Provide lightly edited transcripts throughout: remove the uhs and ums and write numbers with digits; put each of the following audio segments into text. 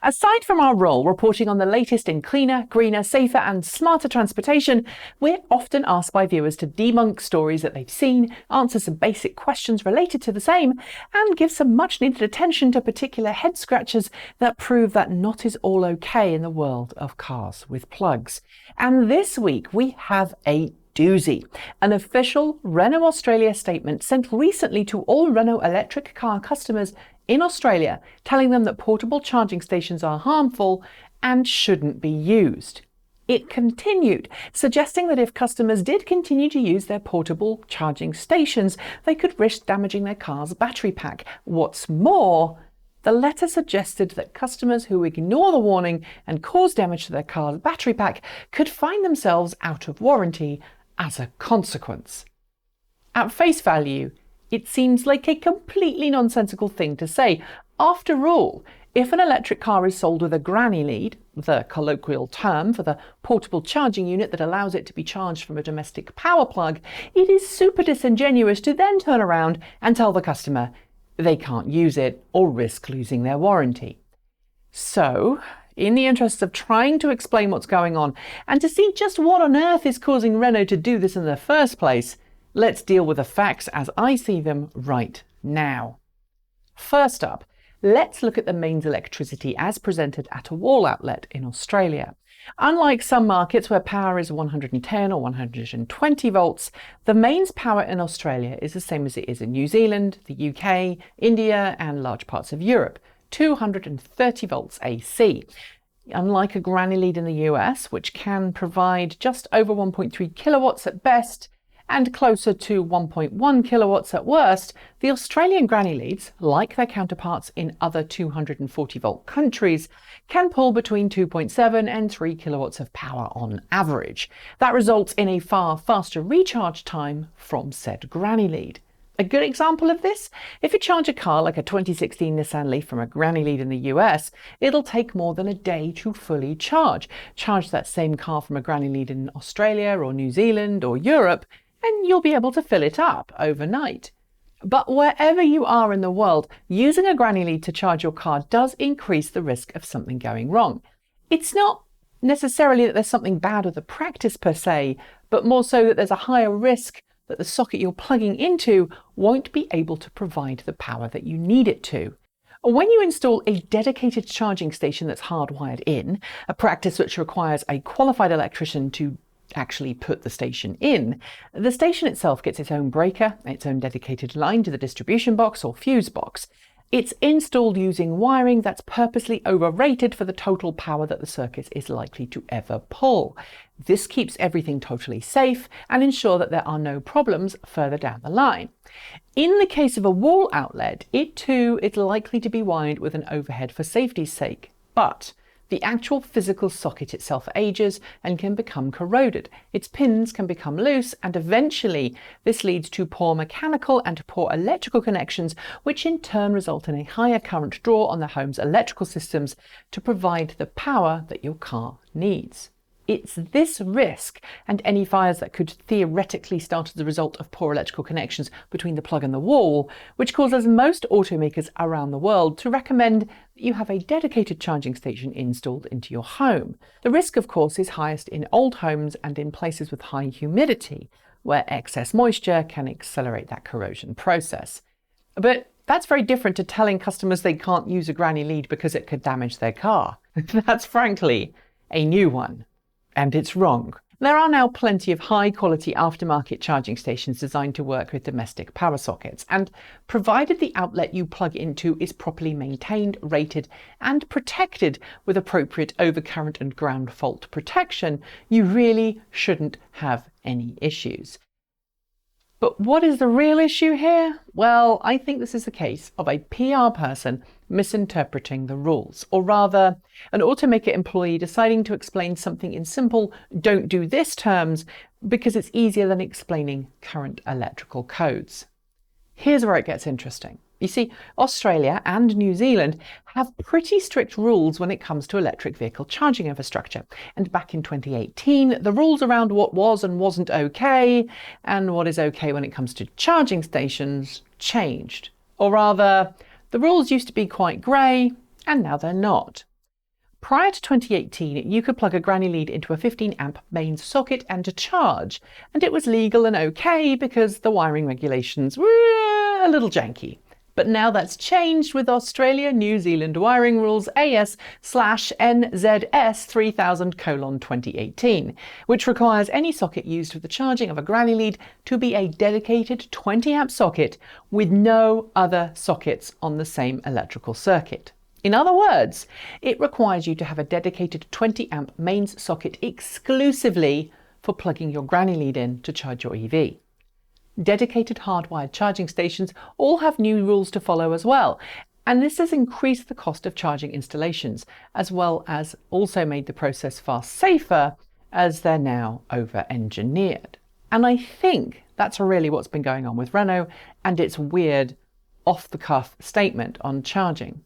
Aside from our role reporting on the latest in cleaner, greener, safer and smarter transportation, we're often asked by viewers to debunk stories that they've seen, answer some basic questions related to the same, and give some much needed attention to particular head scratchers that prove that not is all okay in the world of cars with plugs. And this week we have a doozy. An official Renault Australia statement sent recently to all Renault electric car customers in Australia, telling them that portable charging stations are harmful and shouldn't be used. It continued, suggesting that if customers did continue to use their portable charging stations, they could risk damaging their car's battery pack. What's more, the letter suggested that customers who ignore the warning and cause damage to their car's battery pack could find themselves out of warranty as a consequence. At face value, it seems like a completely nonsensical thing to say. After all, if an electric car is sold with a granny lead, the colloquial term for the portable charging unit that allows it to be charged from a domestic power plug, it is super disingenuous to then turn around and tell the customer they can't use it or risk losing their warranty. So, in the interest of trying to explain what's going on and to see just what on earth is causing Renault to do this in the first place, let's deal with the facts as I see them right now. First up, let's look at the mains electricity as presented at a wall outlet in Australia. Unlike some markets where power is 110 or 120 volts, the mains power in Australia is the same as it is in New Zealand, the UK, India and large parts of Europe, 230 volts AC. Unlike a granny lead in the US, which can provide just over 1.3 kilowatts at best, and closer to 1.1 kilowatts at worst, the Australian granny leads, like their counterparts in other 240 volt countries, can pull between 2.7 and 3 kilowatts of power on average. That results in a far faster recharge time from said granny lead. A good example of this? If you charge a car like a 2016 Nissan Leaf from a granny lead in the US, it'll take more than a day to fully charge. Charge that same car from a granny lead in Australia or New Zealand or Europe, and you'll be able to fill it up overnight. But wherever you are in the world, using a granny lead to charge your car does increase the risk of something going wrong. It's not necessarily that there's something bad with the practice per se, but more so that there's a higher risk that the socket you're plugging into won't be able to provide the power that you need it to. When you install a dedicated charging station that's hardwired in, a practice which requires a qualified electrician to actually put the station in, the station itself gets its own breaker, its own dedicated line to the distribution box or fuse box. It's installed using wiring that's purposely overrated for the total power that the circuit is likely to ever pull. This keeps everything totally safe and ensures that there are no problems further down the line. In the case of a wall outlet, it too is likely to be wired with an overhead for safety's sake, but the actual physical socket itself ages and can become corroded. Its pins can become loose, and eventually this leads to poor mechanical and poor electrical connections, which in turn result in a higher current draw on the home's electrical systems to provide the power that your car needs. It's this risk and any fires that could theoretically start as a result of poor electrical connections between the plug and the wall, which causes most automakers around the world to recommend that you have a dedicated charging station installed into your home. The risk, of course, is highest in old homes and in places with high humidity, where excess moisture can accelerate that corrosion process. But that's very different to telling customers they can't use a granny lead because it could damage their car. That's frankly a new one. And it's wrong. There are now plenty of high-quality aftermarket charging stations designed to work with domestic power sockets, and provided the outlet you plug into is properly maintained, rated, and protected with appropriate overcurrent and ground fault protection, you really shouldn't have any issues. But what is the real issue here? Well, I think this is the case of a PR person misinterpreting the rules, or rather, an automaker employee deciding to explain something in simple "don't do this" terms because it's easier than explaining current electrical codes. Here's where it gets interesting. You see, Australia and New Zealand have pretty strict rules when it comes to electric vehicle charging infrastructure. And back in 2018, the rules around what was and wasn't okay, and what is okay when it comes to charging stations, changed. Or rather, the rules used to be quite grey, and now they're not. Prior to 2018, you could plug a granny lead into a 15 amp mains socket and charge, and it was legal and okay because the wiring regulations were a little janky. But now that's changed with Australia New Zealand Wiring Rules AS/NZS 3000:2018, which requires any socket used for the charging of a granny lead to be a dedicated 20 amp socket with no other sockets on the same electrical circuit. In other words, it requires you to have a dedicated 20 amp mains socket exclusively for plugging your granny lead in to charge your EV. Dedicated hardwired charging stations all have new rules to follow as well, and this has increased the cost of charging installations, as well as also made the process far safer as they're now over-engineered. And I think that's really what's been going on with Renault and its weird off-the-cuff statement on charging.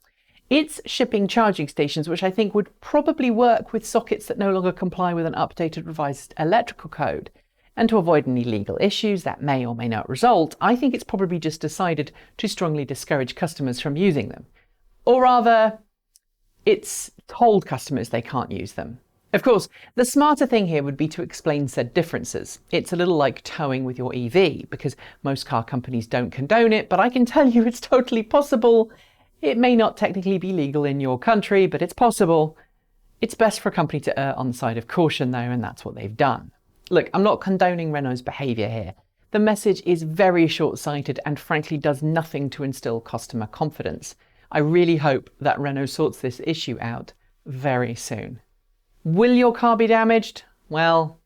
It's shipping charging stations which I think would probably work with sockets that no longer comply with an updated revised electrical code. And to avoid any legal issues that may or may not result, I think it's probably just decided to strongly discourage customers from using them. Or rather, it's told customers they can't use them. Of course, the smarter thing here would be to explain said differences. It's a little like towing with your EV, because most car companies don't condone it, but I can tell you it's totally possible. It may not technically be legal in your country, but it's possible. It's best for a company to err on the side of caution though, and that's what they've done. Look, I'm not condoning Renault's behaviour here. The message is very short-sighted and frankly does nothing to instill customer confidence. I really hope that Renault sorts this issue out very soon. Will your car be damaged? Well,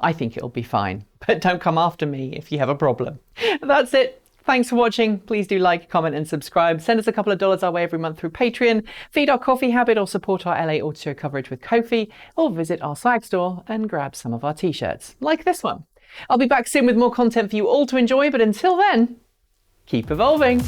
I think it'll be fine, but don't come after me if you have a problem. That's it. Thanks for watching. Please do like, comment and subscribe. Send us a couple of dollars our way every month through Patreon. Feed our coffee habit or support our LA Auto Show coverage with Ko-fi, or visit our swag store and grab some of our t-shirts, like this one. I'll be back soon with more content for you all to enjoy, but until then, keep evolving.